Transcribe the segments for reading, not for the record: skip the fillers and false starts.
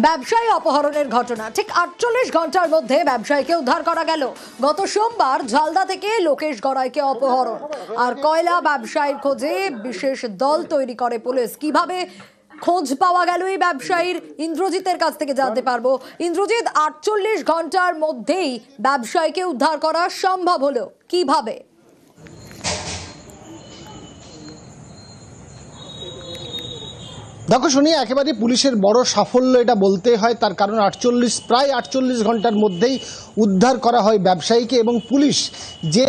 ব্যবসায়ী অপহরণের ঘটনা ঠিক ৪৮ ঘন্টার মধ্যে ব্যবসায়ীকে উদ্ধার করা গেল। গত সোমবার ঝালদা থেকে লোকেশ গড়াইকে অপহরণ আর কয়লা ব্যবসায়ীর খোঁজে বিশেষ দল তৈরি করে পুলিশ। কিভাবে খোঁজ পাওয়া গেল এই ব্যবসায়ীর, ইন্দ্রজিতের কাছ থেকে জানতে পারবো। ইন্দ্রজিৎ, ৪৮ ঘন্টার মধ্যেই ব্যবসায়ীকে উদ্ধার করা সম্ভব হলো কিভাবে? দেখো শুনি, একেবারে পুলিশের বড় সাফল্য এটা বলতে হয়। তার কারণ প্রায় ৪৮ ঘন্টার মধ্যেই উদ্ধার করা হয় ব্যবসায়ীকে। এবং পুলিশ যে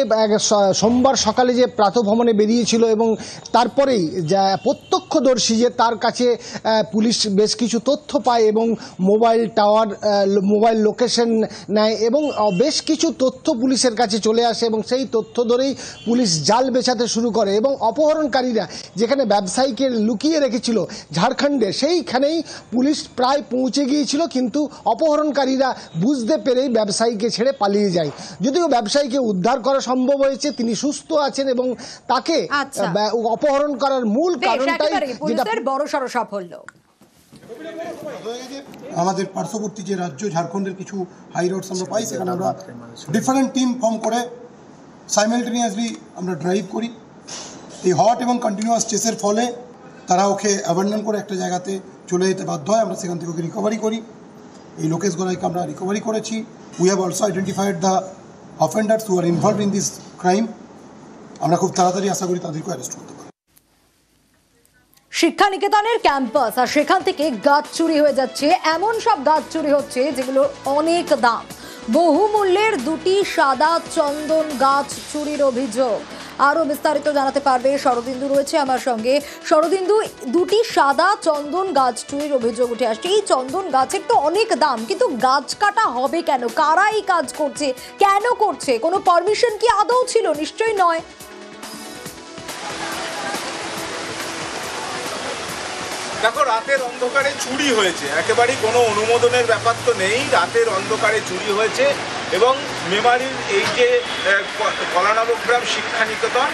সোমবার সকালে যে প্রাতঃভ্রমণে বেরিয়েছিল এবং তারপরেই প্রত্যক্ষদর্শী যে তার কাছে পুলিশ বেশ কিছু তথ্য পায় এবং মোবাইল টাওয়ার, মোবাইল লোকেশন নেয় এবং বেশ কিছু তথ্য পুলিশের কাছে চলে আসে এবং সেই তথ্য ধরেই পুলিশ জাল বেছাতে শুরু করে। এবং অপহরণকারীরা যেখানে ব্যবসায়ীকে লুকিয়ে রেখেছিল ঝাড়খণ্ডে, সেইখানেই পুলিশ প্রায় পৌঁছে গিয়েছিল, কিন্তু অপহরণকারীরা বুঝতে পেরেই ব্যবসায়ীকে ছেড়ে পালিয়ে যায়। যদিও ব্যবসায়ীকে উদ্ধার করা সম্ভব হয়েছে, তিনি সুস্থ আছেন এবং তাকে অপহরণ করার মূল কারণটাই যেটা বড়সড় সাফল্য। আমাদের পার্শ্ববর্তী যে রাজ্য ঝাড়খণ্ডের কিছু হাই রোডস আমরা পাই, সেখানে আমরা ডিফারেন্ট টিম ফর্ম করে সাইমালটেনিয়াসলি আমরা ড্রাইভ করি। এই হট এবং কন্টিনিউয়াস চেসের ফলে তারা ওকে অ্যাবান্ডন করে একটা জায়গাতে চলে যেতে বাধ্য হয়। আমরা সেখান থেকে ওকে রিকভারি করি। এই লোকেশ গড়াইকে আমরা রিকভারি করেছি। We have also identified the offenders who R involved in this crime. আমরা খুব তাড়াতাড়ি আশা করি তাদেরকে অ্যারেস্ট করতে পারি। শিক্ষা নিকেতনের ক্যাম্পাস, আর সেখান থেকে গাছ চুরি হয়ে যাচ্ছে। এমন সব গাছ চুরি হচ্ছে যেগুলো অনেক দাম। বহু মূল্যের দুটি সাদা চন্দন গাছ চুরির অভিযোগ। আরো বিস্তারিত জানাতে পারবে শরদিন্দু রয়েছে আমার সঙ্গে। শরদিন্দু, দুটি সাদা চন্দন গাছ চুরির অভিযোগ উঠে আসছে। এই চন্দন গাছের তো অনেক দাম, কিন্তু গাছ কাটা হবে কেন? কারা এই কাজ করছে, কেন করছে? কোনো পারমিশন কি আদৌ ছিল? নিশ্চয়ই নয়। দেখো, রাতের অন্ধকারে চুরি হয়েছে, একেবারেই কোনো অনুমোদনের ব্যাপার তো নেই। রাতের অন্ধকারে চুরি হয়েছে এবং মেমারির এই যে কলানবগ্রাম শিক্ষা নিকেতন,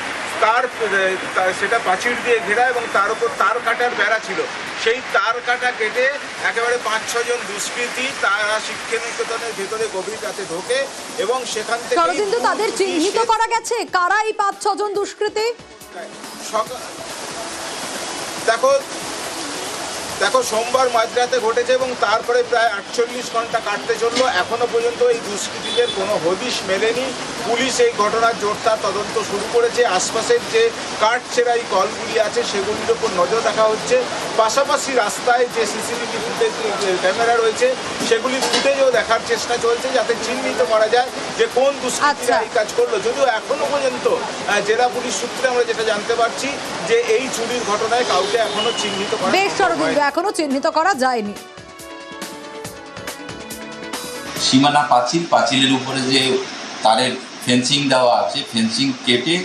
সেটা প্রাচীর দিয়ে ঘেরা এবং তার উপর তার কাটার বেড়া ছিল। সেই তার কাটা কেটে একেবারে ৫-৬ জন দুষ্কৃতী তারা শিক্ষা নিকেতনের ভেতরে গভীর রাতে ঢোকে এবং সেখান থেকে তাদের চিহ্নিত করা গেছে কারা এই ৫-৬ জন দুষ্কৃতী। দেখো সোমবার মাঝরাতে ঘটেছে এবং তারপরে প্রায় ৪৮ ঘন্টা কাটতে চললো। এখনো পর্যন্ত এই দুষ্কৃতীদের কোনো হদিশ মেলেনি। পুলিশ এই ঘটনার জোরদার তদন্ত শুরু করেছে। আশপাশের যে কাঠ ছেঁড়াই কলগুলি আছে সেগুলির উপর নজর রাখা হচ্ছে। পাশাপাশি রাস্তায় যে সিসিটিভি ফুটেজ ক্যামেরা রয়েছে সেগুলির ফুটেজও দেখার চেষ্টা চলছে, যাতে চিহ্নিত করা যায় যে কোন দুষ্কৃতীরা এই কাজ করলো। যদিও এখনো পর্যন্ত জেলা পুলিশ সূত্রে আমরা যেটা জানতে পারছি যে এই চুরির ঘটনায় কাউকে এখনো চিহ্নিত করা এখনো চিহ্নিত করা যায়নি। সীমানা পাঁচিলের উপরে যে তারের ফেন্সিং দেওয়া আছে, ফেন্সিং কেটে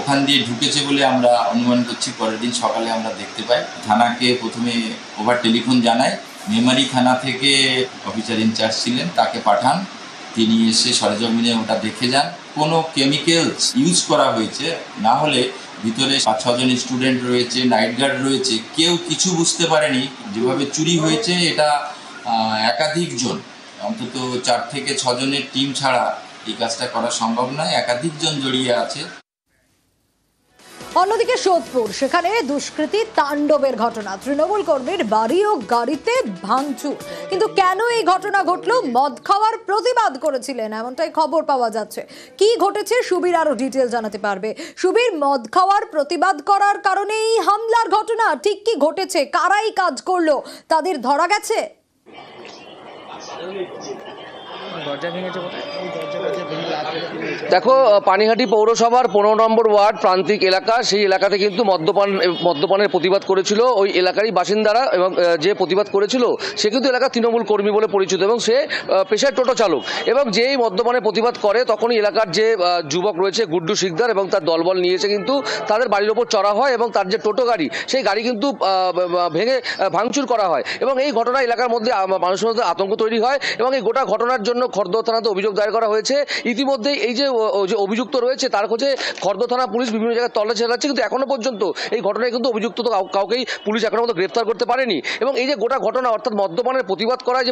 ওখান দিয়ে ঢুকেছে বলে আমরা অনুমান করছি। পরের দিন সকালে আমরা দেখতে পাই। থানাকে প্রথমে ওভার টেলিফোন জানায়। মেমারি থানা থেকে অফিসার ইনচার্জ ছিলেন, তাকে পাঠান। তিনি এসে সরেজমিনে ওটা দেখে যান। কোনো কেমিক্যালস ইউজ করা হয়েছে না হলে ভিতরে ৫-৬ জন স্টুডেন্ট রয়েছে, নাইট গার্ড রয়েছে, কেউ কিছু বুঝতে পারেনি। যেভাবে চুরি হয়েছে এটা একাধিক জন, অন্তত ৪ থেকে ৬ জনের টিম ছাড়া এই কাজটা করা সম্ভব নয়। একাধিক জন জড়িয়ে আছে। অন্যদিকে সোদপুর, সেখানে দুষ্কৃতী তাণ্ডবের ঘটনা। তৃণমূল কর্মীর বাড়ি ও গাড়িতে ভাঙচুর। কিন্তু কেন এই ঘটনা ঘটলো? মদ খাওয়ার প্রতিবাদ করেছিলেন, এমনটাই খবর পাওয়া যাচ্ছে। কি ঘটেছে সুবীর আরো ডিটেল জানাতে পারবে। সুবীর, মদ খাওয়ার প্রতিবাদ করার কারণে এই হামলার ঘটনা ঠিক কি ঘটেছে? কারাই কাজ করলো, তাদের ধরা গেছে? দেখো, পানিহাটি পৌরসভার ১৫ নম্বর ওয়ার্ড প্রান্তিক এলাকা, সেই এলাকাতে কিন্তু মদ্যপানের প্রতিবাদ করেছিল ওই এলাকারই বাসিন্দারা। এবং যে প্রতিবাদ করেছিল সে কিন্তু এলাকার তৃণমূল কর্মী বলে পরিচিত এবং সে পেশায় টোটো চালক। এবং যেই মদ্যপানের প্রতিবাদ করে তখনই এলাকার যে যুবক রয়েছে গুড্ডু শিকদার এবং তার দলবল নিয়েছে কিন্তু তাদের বাড়ির ওপর চড়া হয় এবং তার যে টোটো গাড়ি সেই গাড়ি কিন্তু ভেঙে ভাঙচুর করা হয়। এবং এই ঘটনা এলাকার মধ্যে মানুষের মধ্যে আতঙ্ক তৈরি হয় এবং এই গোটা ঘটনার জন্য খড়দহ থানাতে অভিযোগ দায়ের করা হয়েছে। ইতিমধ্যে এই যে অভিযুক্ত রয়েছে তার খোঁজে খড়দহ থানা পুলিশ বিভিন্ন জায়গায় তল্লাশি চালাচ্ছে, কিন্তু এখনো পর্যন্ত এই ঘটনায় কিন্তু অভিযুক্ত তো কাউকেই পুলিশ এখনো পর্যন্ত গ্রেফতার করতে পারেনি। এবং এই যে গোটা ঘটনা অর্থাৎ মদ্যপানের প্রতিবাদ করায়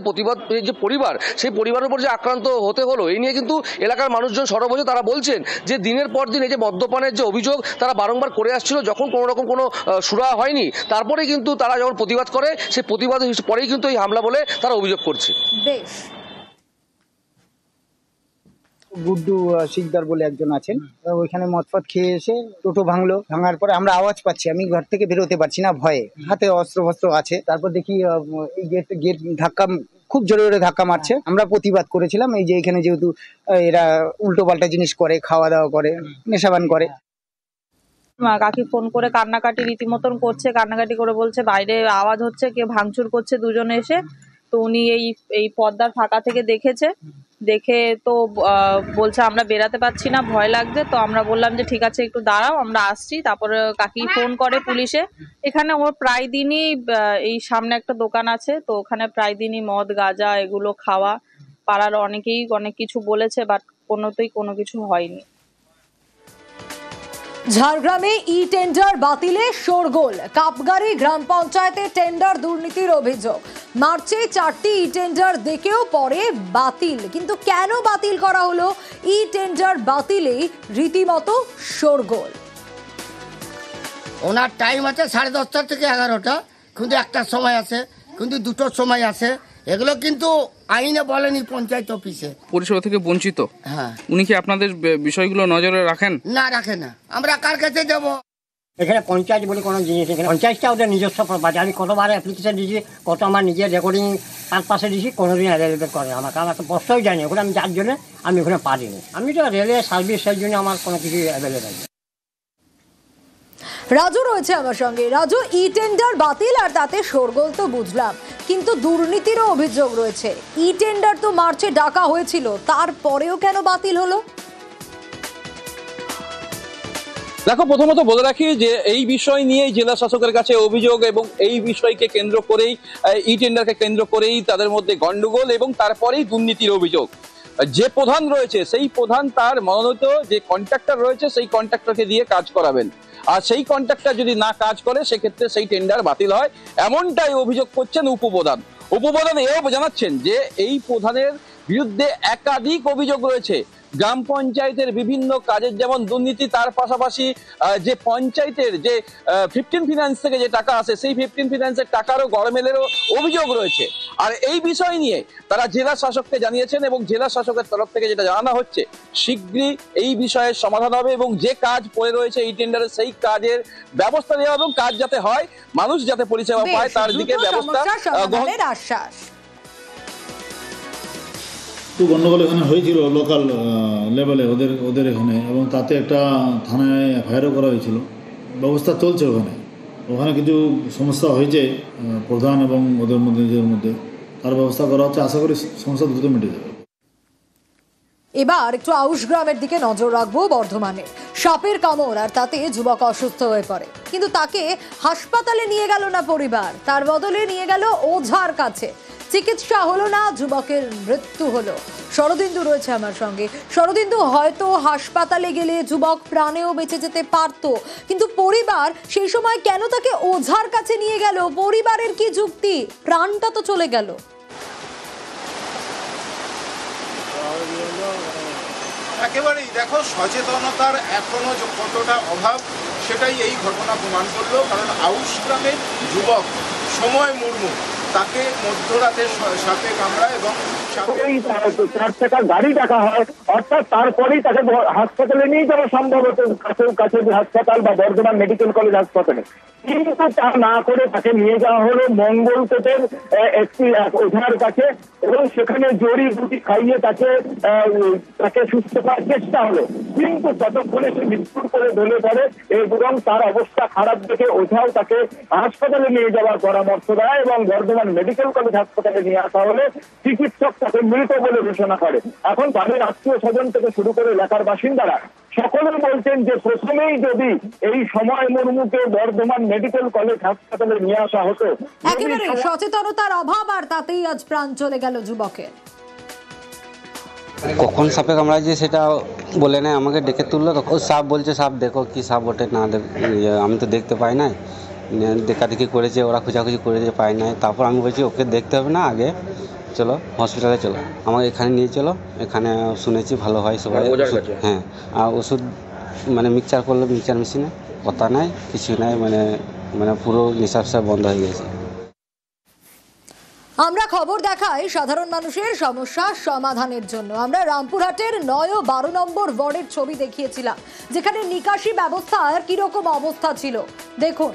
যে পরিবার, সেই পরিবারের উপর যে আক্রান্ত হতে হলো, এই নিয়ে কিন্তু এলাকার মানুষজন সরব হয়েছে। তারা বলছেন যে দিনের পর দিন এই যে মদ্যপানের যে অভিযোগ তারা বারংবার করে আসছিল, যখন কোনো রকম কোনো সুরাহা হয়নি তারপরেই কিন্তু তারা যখন প্রতিবাদ করে সেই প্রতিবাদের পরেই কিন্তু এই হামলা বলে তারা অভিযোগ করছে। বেশ, গুড্ডু শিকদার বলে একজন আছেন, ওইখানে মদফদ খেয়ে এসে টোটো ভাঙলো। ভাঙার পরে আমরা আওয়াজ পাচ্ছি, আমি ঘর থেকে বেরোতে পারছি না ভয়ে, হাতে অস্ত্র ফস্ত্র আছে। তারপর দেখি এই গেট ধাক্কা, খুব জোরে জোরে ধাক্কা মারছে। আমরা প্রতিবাদ করেছিলাম, এই যে এখানে যেহেতু এরা উল্টো পাল্টা জিনিস করে, খাওয়া দাওয়া করে, নেশাবান করে। কাকি ফোন করে কান্নাকাটি রীতিমতন করছে, কান্নাকাটি করে বলছে বাইরে আওয়াজ হচ্ছে, কে ভাঙচুর করছে দুজনে এসে। তো উনি এই পর্দার ফাঁকা থেকে দেখেছে, দেখে তো বলছে আমরা বেরাতে পারছি না, ভয় লাগছে। তো আমরা বললাম যে ঠিক আছে একটু দাঁড়াও, আমরা আসছি। তারপরে কাকি ফোন করে পুলিশে। এখানে ওর প্রায় দিনই এই সামনে একটা দোকান আছে, তো ওখানে প্রায় দিনই মদ গাঁজা এগুলো খাওয়া। পাড়ার অনেকেই অনেক কিছু বলেছে, বাট কোনোতেই কোনো কিছু হয়নি। ঝাড়গ্রামে ই টেন্ডার বাতিলে শোরগোল। কাপগাড়ি গ্রাম পঞ্চায়েতে টেন্ডার দুর্নীতির অভিযোগ। মার্চে 4টি ই টেন্ডার দেখেও পরে বাতিল, কিন্তু কেন বাতিল করা হলো? ই টেন্ডার বাতিলেই রীতিমতো শোরগোল। ওনার টাইম আছে 10:30 থেকে 11টা, কিন্তু একটার সময় আছে, কিন্তু 2টোর সময় আছে। এগুলো কিন্তু আইনে বলেনি পঞ্চায়েত অফিসে। পরিষেবা থেকে বঞ্চিত। হ্যাঁ, উনি কি আপনাদের বিষয়গুলো নজরে রাখেন? না, রাখে না। আমরা কার কাছে যাব? এখানে পঞ্চায়েত বলে কোনো জিনিস, এখানে পঞ্চায়েতটা ওদের নিজস্ব প্রপার্টি। আমি কতবার অ্যাপ্লিকেশন দিয়েছি, কত আমার নিজের রেকর্ডিং তার পাশে দিয়েছি, কোনোদিন অ্যাভেলেবেল করে আমাকে। আমার তো বসতেও যায়নি ওখানে, আমি যার জন্য আমি ওখানে পারিনি। আমি তো রেলে সার্ভিস, সেই জন্য আমার কোনো কিছু অ্যাভেলেবেল নেই। রাজু রয়েছে আমার সঙ্গে। রাজু, ই টেন্ডার বাতিল আর তাতে শোরগোল তো বুঝলাম, কিন্তু দুর্নীতিরও অভিযোগ রয়েছে। ই টেন্ডার তো মার্চে ডাকা হয়েছিল, তারপরেও কেন বাতিল হলো? দেখো, প্রথমত বলে রাখি যে এই বিষয় নিয়ে জেলা শাসকের কাছে অভিযোগ, এবং এই বিষয়কে কেন্দ্র করেই, ই টেন্ডারকে কেন্দ্র করেই তাদের মধ্যে গন্ডগোল, এবং তারপরেই দুর্নীতির অভিযোগ। যে প্রধান রয়েছে সেই প্রধান তার মনোনীত যে কন্ট্রাক্টর রয়েছে সেই কন্ট্রাক্টরকে দিয়ে কাজ করাবেন, আর সেই কন্ট্রাক্টর যদি না কাজ করে সেক্ষেত্রে সেই টেন্ডার বাতিল হয়, এমনটাই অভিযোগ করছেন উপপ্রধান। উপপ্রধান এও জানাচ্ছেন যে এই প্রধানের বিরুদ্ধে একাধিক অভিযোগ রয়েছে। গ্রাম পঞ্চায়েতের বিভিন্ন কাজের যেমন দুর্নীতি, তার পাশাপাশি যে পঞ্চায়েতের যে 15 ফিনান্স থেকে যে টাকা আসে সেই 15 ফিনান্সের টাকারও গড়মেলেরও অভিযোগ রয়েছে। আর এই বিষয় নিয়ে তারা জেলা শাসককে জানিয়েছেন, এবং জেলা শাসকের তরফ থেকে যেটা জানানো হচ্ছে শীঘ্রই এই বিষয়ের সমাধান হবে, এবং যে কাজ পড়ে রয়েছে এই টেন্ডারে সেই কাজের ব্যবস্থা নেওয়া, এবং কাজ যাতে হয়, মানুষ যাতে পরিষেবা পায় তার দিকে ব্যবস্থা গ্রহণের আশ্বাস। একটু গন্ডগোল এখানে হয়েছিল লোকাল লেভেলে ওদের এখানে, এবং তাতে একটা থানায় এফআইআরও করা হয়েছিল। ব্যবস্থা চলছে ওখানে কিছু সমস্যা হয়েছে প্রধান এবং ওদের মধ্যে তার ব্যবস্থা করা হচ্ছে। আশা করি সমস্যা দ্রুত মিটে যাবে। এবার একটু আউশ গ্রামের দিকে নজর রাখবো। বর্ধমানে সাপের কামড় আর তাতে যুবক অসুস্থ হয়ে পড়ে, কিন্তু তাকে হাসপাতালে নিয়ে গেল না পরিবার, তার বদলে নিয়ে গেল ওঝার কাছে। চিকিৎসা হলো না, যুবকের মৃত্যু হলো। শরদিন্দু রয়েছে আমার সঙ্গে। শরদিন্দু, হয়তো হাসপাতালে গেলে যুবক প্রাণেও বেঁচে যেতে পারতো, কিন্তু পরিবার সেই সময় কেন তাকে ওঝার কাছে নিয়ে গেল? পরিবারের কি যুক্তি? প্রাণটা তো চলে গেল। একেবারেই দেখো, সচেতনতার এখনো কতটা অভাব সেটাই এই ঘটনা প্রমাণ করলো। কারণ আউশ গ্রামের যুবক সময় মুর্মু, তাকে মধ্যরাতে সাপে কামড়ায় এবং 4 টাকার গাড়ি ডাকা হয়, অর্থাৎ তারপরেই তাকে হাসপাতালে নিয়ে যাওয়া সম্ভব হতো, কাছে হাসপাতাল বা বর্ধমান মেডিকেল কলেজ হাসপাতালে। কিন্তু তা না করে তাকে নিয়ে যাওয়া হলো মঙ্গলকোটের একটি ওঝার কাছে, এবং সেখানে জড়িবুটি খাইয়ে তাকে সুস্থ করার চেষ্টা হলো। কিন্তু ততক্ষণে সে মৃত্যুর করে ঢলে পড়ে, এবং তার অবস্থা খারাপ দেখে ওঝাও তাকে হাসপাতালে নিয়ে যাওয়ার পরামর্শ দেয়, এবং বর্ধমান মেডিকেল কলেজ হাসপাতালে নিয়ে আসা হলে চিকিৎসক তাকে মৃত বলে ঘোষণা করে। এখন তাদের আত্মীয় স্বজন থেকে শুরু করে এলাকার বাসিন্দারা সকলেই বলছেন যে প্রথমেই যদি এই সময় মুর্মুকে বর্ধমান মেডিকেল কলেজ হাসপাতালে নিয়ে আসা হতো। একেবারে সচেতনতার অভাব, আর তাতেই আজ প্রাণ চলে গেল যুবকের। কখন সাপে কামড়াচ্ছে সেটা বলে নাই, আমাকে ডেকে তুললো তখন সাপ বলছে সাপ দেখো কি সাপ ওঠে না আমি তো দেখতে পাই নাই, দেখাদেখি করেছে ওরা খোঁজাখুঁজি করেছে পাই নাই। তারপর আমি বলছি ওকে দেখতে হবে না, আগে চলো হসপিটালে চলো, আমাকে এখানে নিয়ে চলো, এখানে শুনেছি ভালো হয় সবাই। হ্যাঁ, আর ওষুধ মানে মিক্সচার করলো, মিক্সচার মেশিনে কথা নাই কিছু নাই, মানে পুরো নিঃশ্বাস বন্ধ হয়ে গেছে। আমরা খবর দেখাই সাধারণ মানুষের সমস্যা সমাধানের জন্য। আমরা রামপুরহাটের 9 ও 12 নম্বর ওয়ার্ডের ছবি দেখিয়েছিলাম, যেখানে নিকাশি ব্যবস্থার কিরকম অবস্থা ছিল দেখুন।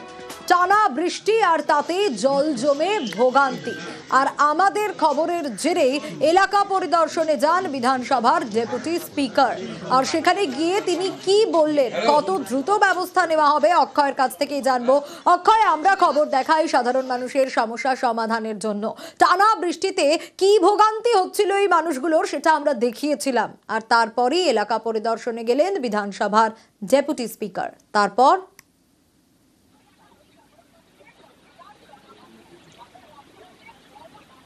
টানা বৃষ্টি আর তাতে জল জমে ভোগান্তি। আর আমাদের খবরের জেরে এলাকা পরিদর্শনে যান বিধানসভার ডেপুটি স্পিকার। আর সেখানে গিয়ে তিনি কি বললেন, কত দ্রুত ব্যবস্থা নেওয়া হবে, অক্ষয়ের কাছ থেকেই জানবো। অক্ষয়, আমরা খবর দেখাই সাধারণ মানুষের সমস্যা সমাধানের জন্য। টানা বৃষ্টিতে কি ভোগান্তি হচ্ছিল এই মানুষগুলোর সেটা আমরা দেখিয়েছিলাম। আর তারপরই এলাকা পরিদর্শনে গেলেন বিধানসভার ডেপুটি স্পিকার। তারপর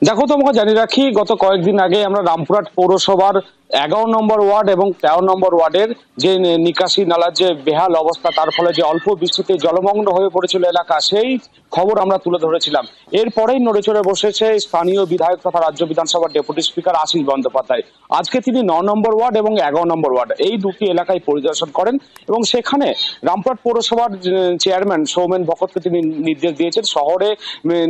দেখো, তোমাকে জানিয়ে রাখি, গত কয়েকদিন আগে আমরা রামপুরহাট পৌরসভার 11 নম্বর ওয়ার্ড এবং 13 নম্বর ওয়ার্ডের যে নিকাশি নালার যে বেহাল অবস্থা, তার ফলে যে অল্প বৃষ্টিতে জলমগ্ন হয়ে পড়েছিল এলাকা, সেই খবর আমরা তুলে ধরেছিলাম। এরপরেই নড়েচড়ে বসেছে স্থানীয় বিধায়ক তথা রাজ্য বিধানসভার ডেপুটি স্পিকার আশিস বন্দ্যোপাধ্যায়। আজকে তিনি 9 নম্বর ওয়ার্ড এবং 11 নম্বর ওয়ার্ড এই দুটি এলাকায় পরিদর্শন করেন এবং সেখানে রামপুরহাট পৌরসভার চেয়ারম্যান সৌমেন ভকতকে তিনি নির্দেশ দিয়েছেন, শহরে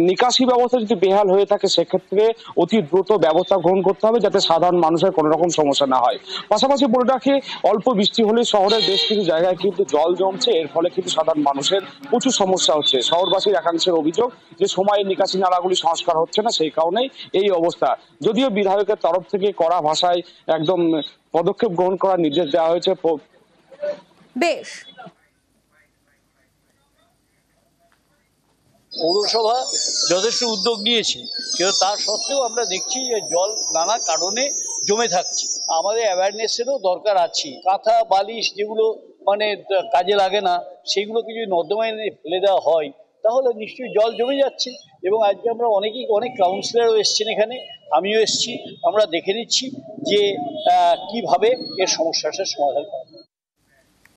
নিকাশি ব্যবস্থা যদি বেহাল হয়ে থাকে সেক্ষেত্রে অতি দ্রুত ব্যবস্থা গ্রহণ করতে হবে, যাতে সাধারণ মানুষের কোনো রকম সমস্যা না হয়। পাশাপাশি বলে রাখি, অল্প বৃষ্টি হলে শহরের বেশ কিছু জায়গায় কিন্তু জল জমছে, এর ফলে কিন্তু সাধারণ মানুষের প্রচুর সমস্যা হচ্ছে। শহরবাসীর একাংশের অভিযোগ যে সময়ে নিকাশি নালাগুলি সংস্কার হচ্ছে না, সেই কারণেই এই অবস্থা। যদিও বিধায়কের তরফ থেকে কড়া ভাষায় একদম পদক্ষেপ গ্রহণ করার নির্দেশ দেওয়া হয়েছে। বেশ, পৌরসভা যথেষ্ট উদ্যোগ নিয়েছে, কিন্তু তার সত্ত্বেও আমরা দেখছি যে জল নানা কারণে জমে থাকছে। আমাদের অ্যাওয়ারনেসেরও দরকার আছে। কাঁথা বালিশ যেগুলো মানে কাজে লাগে না, সেগুলো কিছু নর্দমায় ফেলে দেওয়া হয়, তাহলে নিশ্চয়ই জল জমে যাচ্ছে। এবং আজকে আমরা অনেক কাউন্সিলরও এসছেন এখানে, আমিও এসছি, আমরা দেখে নিচ্ছি যে কিভাবে এর সমস্যাটার সমাধান করা।